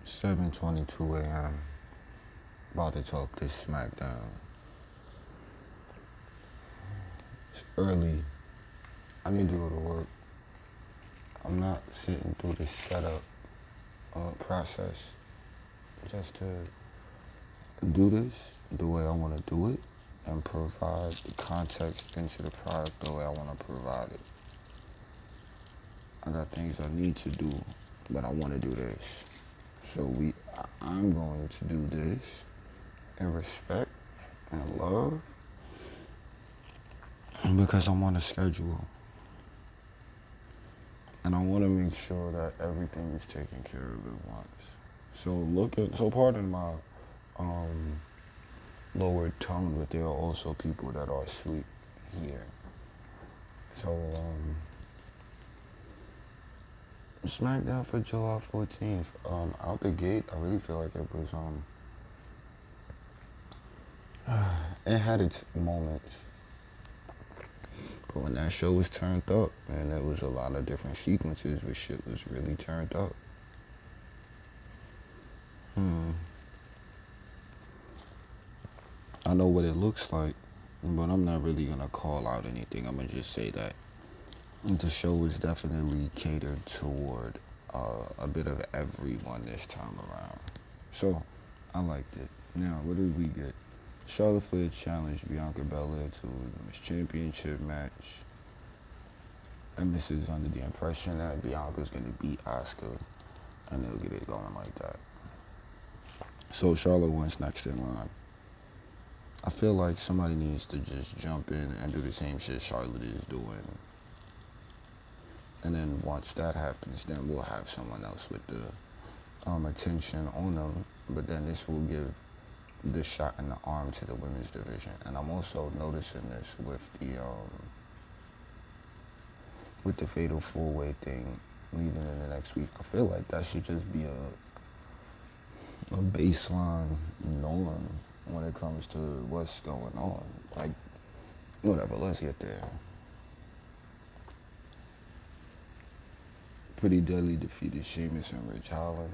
7:22 a.m. About to talk this Smackdown. It's early. I need to go to work. I'm not sitting through the setup process just to do this the way I want to do it and provide the context into the product the way I want to provide it. I got things I need to do, but I want to do this. So I'm going to do this in respect and love because I'm on a schedule. And I want to make sure that everything is taken care of at once. So pardon my lowered tone, but there are also people that are asleep here. So Smackdown for July 14th. Out the gate, I really feel like it was it had its moments. But when that show was turned up, man, there was a lot of different sequences where shit was really turned up. I know what it looks like, but I'm not really gonna call out anything. I'm gonna just say that the show was definitely catered toward a bit of everyone this time around. So I liked it. Now, what did we get? Charlotte Flair challenged Bianca Belair to the Women's Championship match. And this is under the impression that Bianca's going to beat Asuka, and they'll get it going like that. So Charlotte wins next in line. I feel like somebody needs to just jump in and do the same shit Charlotte is doing. And then once that happens, then we'll have someone else with the attention on them. But then this will give the shot in the arm to the women's division. And I'm also noticing this with the fatal four-way thing leading into next week. I feel like that should just be a baseline norm when it comes to what's going on. Like, whatever, let's get there. Pretty Deadly defeated Sheamus and Rich Holland.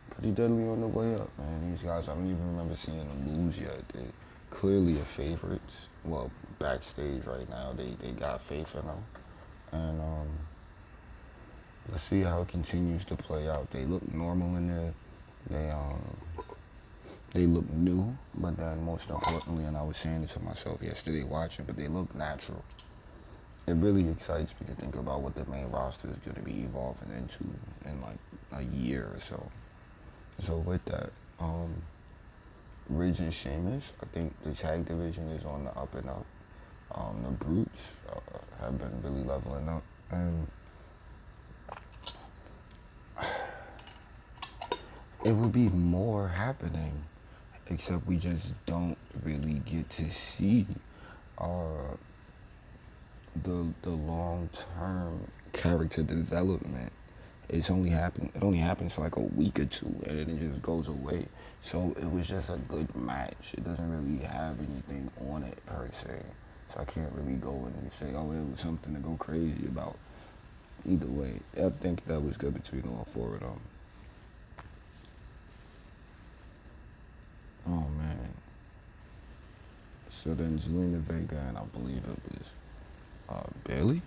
Pretty Deadly on the way up, man. These guys, I don't even remember seeing them lose yet. They clearly are favorites. Well, backstage right now, they got faith in them. And let's see how it continues to play out. They look normal in there. They look new, but then most importantly, and I was saying it to myself yesterday watching, but they look natural. It really excites me to think about what the main roster is going to be evolving into in like a year or so. So with that, Ridge and Sheamus, I think the tag division is on the up and up. The Brutes have been really leveling up, and it would be more happening, except we just don't really get to see the long-term character development. It only happens for like a week or two, and then it just goes away. So it was just a good match. It doesn't really have anything on it per se. So I can't really go and say, oh, it was something to go crazy about. Either way, I think that was good between all four of them. Oh man. So then Zelina Vega and I believe it was Bailey.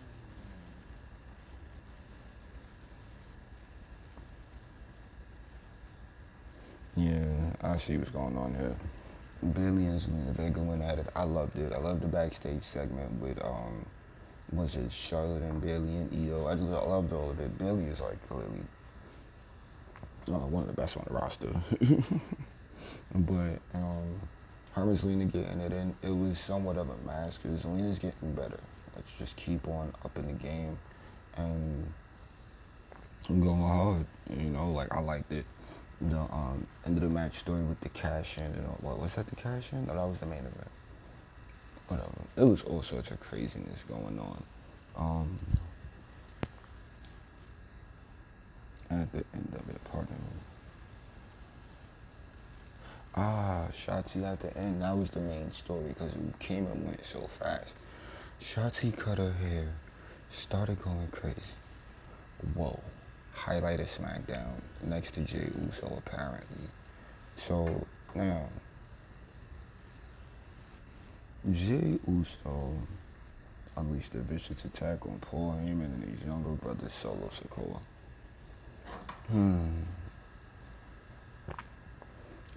Yeah, I see what's going on here. Bailey and Zelina Vega went at it. I loved it. I loved the backstage segment with was it Charlotte and Bailey and Io. I loved all of it. Bailey is like clearly one of the best on the roster. But her and Zelina getting it in, it was somewhat of a mask because Zelina's getting better. Let's just keep on up in the game, and I'm going hard. Like I liked it. The end of the match story with the cash in. What was that? The cash in? No, that was the main event. Whatever. It was all sorts of craziness going on. At the end of it, pardon me. Shotzi at the end, that was the main story because it came and went so fast. Shotzi cut her hair, started going crazy. Whoa. highlight of Smackdown next to Jey Uso, apparently. So, now, Jey Uso unleashed a vicious attack on Paul Heyman and his younger brother, Solo Sikoa.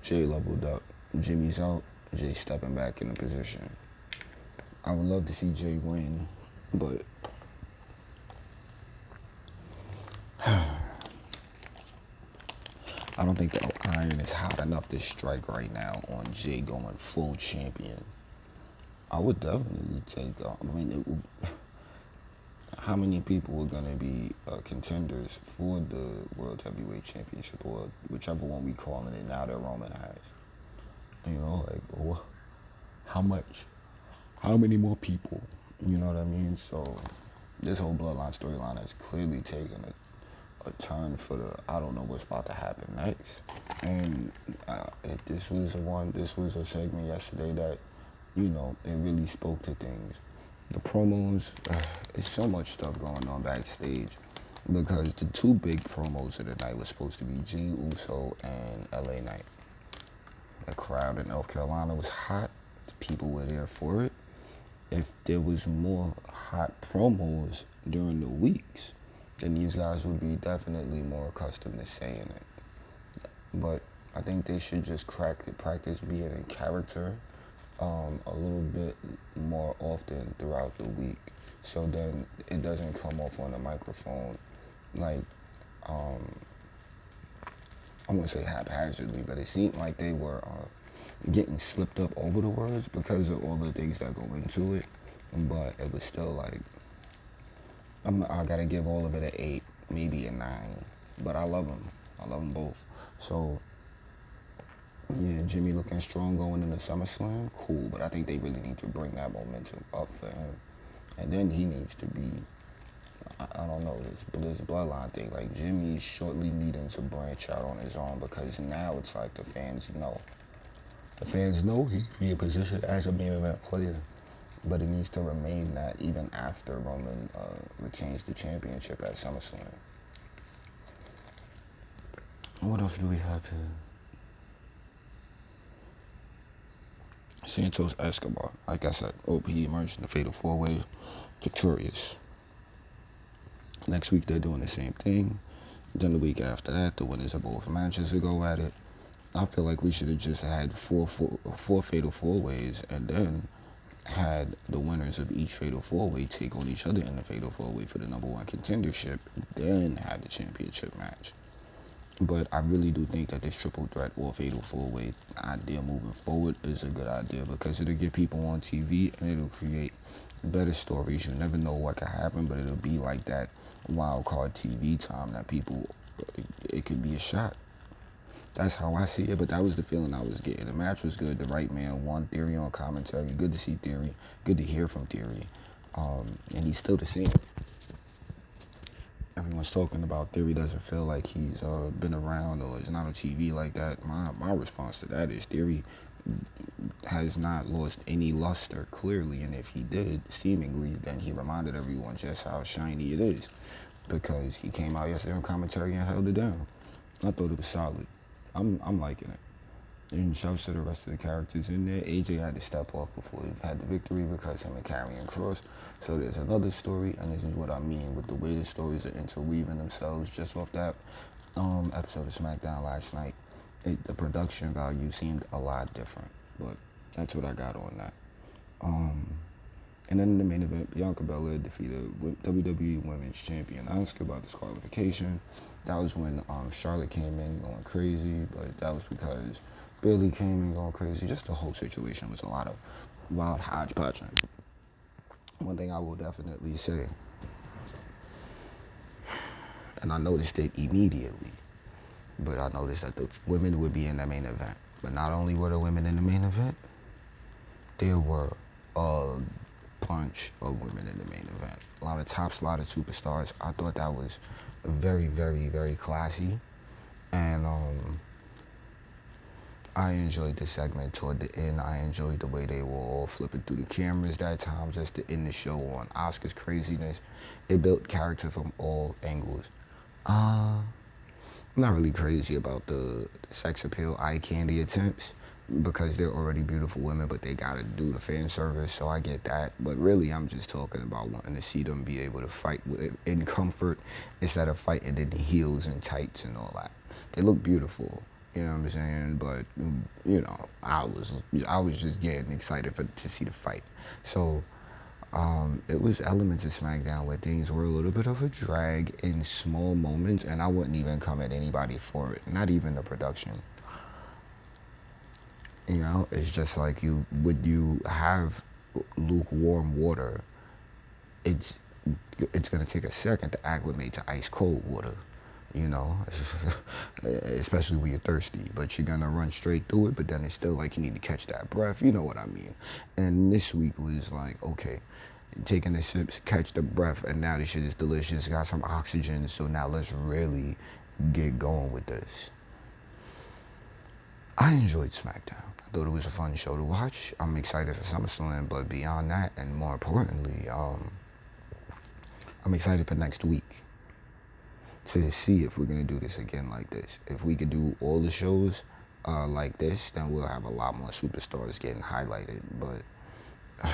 Jey leveled up. Jimmy's out. Jey stepping back in the position. I would love to see Jey win, but I don't think the iron is hot enough to strike right now on Jey going full champion. I would definitely take, how many people are going to be contenders for the World Heavyweight Championship, or whichever one we calling it now that Roman has? You know, like, how much? How many more people? You know what I mean? So this whole Bloodline storyline has clearly taken a turn for the, I don't know what's about to happen next. And this was a segment yesterday that, you know, it really spoke to things. The promos, there's so much stuff going on backstage, because the two big promos of the night was supposed to be Jey Uso and LA Knight. The crowd in North Carolina was hot. People were there for it. If there was more hot promos during the weeks, then these guys would be definitely more accustomed to saying it. But I think they should just practice being in character a little bit more often throughout the week, so then it doesn't come off on the microphone like, I wouldn't say haphazardly, but it seemed like they were getting slipped up over the words because of all the things that go into it. But it was still like, I gotta give all of it an 8, maybe a 9. But I love them. I love them both. So, yeah, Jimmy looking strong going into SummerSlam, cool. But I think they really need to bring that momentum up for him. And then he needs to be, I don't know, this bloodline thing. Like, Jimmy's shortly needing to branch out on his own, because now it's like the fans know. The fans know he's being positioned as a main event player. But it needs to remain that even after Roman retains the championship at SummerSlam. What else do we have here? Santos Escobar, like I said, he emerged in the Fatal 4-Way victorious. Next week they're doing the same thing. Then the week after that, the winners of both matches will go at it. I feel like we should have just had four Fatal 4-Ways, and then had the winners of each Fatal 4-Way take on each other in the Fatal 4-Way for the number one contendership, then had the championship match. But I really do think that this triple threat or Fatal 4-Way idea moving forward is a good idea, because it'll get people on TV and it'll create better stories. You never know what could happen, but it'll be like that wild card TV time that people, it could be a shot. That's how I see it, but that was the feeling I was getting. The match was good. The right man won. Theory on commentary. Good to see Theory. Good to hear from Theory. And he's still the same. Everyone's talking about Theory doesn't feel like he's been around or is not on TV like that. My response to that is Theory has not lost any luster, clearly. And if he did, seemingly, then he reminded everyone just how shiny it is. Because he came out yesterday on commentary and held it down. I thought it was solid. I'm liking it. And shouts to the rest of the characters in there. AJ had to step off before he had the victory because him and Karrion Kross. So there's another story, and this is what I mean with the way the stories are interweaving themselves. Just off that episode of SmackDown last night, the production value seemed a lot different. But that's what I got on that. And then in the main event, Bianca Belair defeated WWE Women's Champion Asuka by disqualification. That was when Charlotte came in going crazy, but that was because Bayley came in going crazy. Just the whole situation was a lot of wild hodgepodge. One thing I will definitely say, and I noticed it immediately, but I noticed that the women would be in the main event. But not only were the women in the main event, there were a bunch of women in the main event. A lot of top-slotted superstars. I thought that was very, very, very classy. And I enjoyed the segment toward the end. I enjoyed the way they were all flipping through the cameras that time just to end the show on Asuka's craziness. It built character from all angles. I'm not really crazy about the sex appeal eye candy attempts because they're already beautiful women, but they gotta do the fan service, so I get that. But really, I'm just talking about wanting to see them be able to fight in comfort instead of fighting in heels and tights and all that. They look beautiful, you know what I'm saying? But you know, I was just getting excited to see the fight. So it was elements of Smackdown where things were a little bit of a drag in small moments, and I wouldn't even come at anybody for it, not even the production. You know, it's just like you have lukewarm water, it's it's gonna take a second to acclimate to ice cold water. You know, especially when you're thirsty, but you're gonna run straight through it. But then it's still like you need to catch that breath. You know what I mean? And this week was like, okay, taking the sips, catch the breath, and now this shit is delicious. Got some oxygen, so now let's really get going with this. I enjoyed SmackDown. I thought it was a fun show to watch. I'm excited for SummerSlam, but beyond that, and more importantly, I'm excited for next week to see if we're gonna do this again like this. If we could do all the shows like this, then we'll have a lot more superstars getting highlighted. But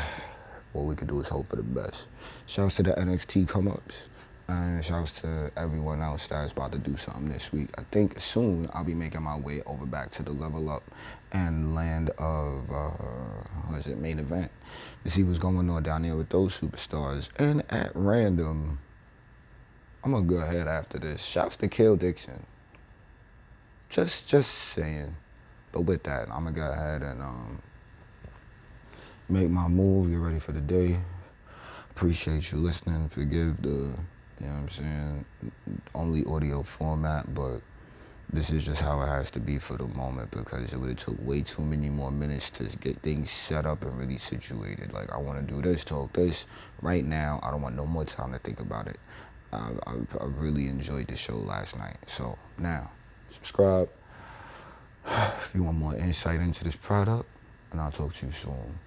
what we could do is hope for the best. Shouts to the NXT come-ups. And shouts to everyone else that's about to do something this week. I think soon I'll be making my way over back to the Level Up and land of, main event, to see what's going on down there with those superstars. And at random, I'm gonna go ahead after this. Shouts to Kale Dixon. Just saying. But with that, I'm gonna go ahead and make my move. Get ready for the day. Appreciate you listening. Forgive the, you know what I'm saying, only audio format, but this is just how it has to be for the moment because it would have took way too many more minutes to get things set up and really situated. Like, I want to do this, talk this right now. I don't want no more time to think about it. I really enjoyed the show last night. So now, subscribe if you want more insight into this product, and I'll talk to you soon.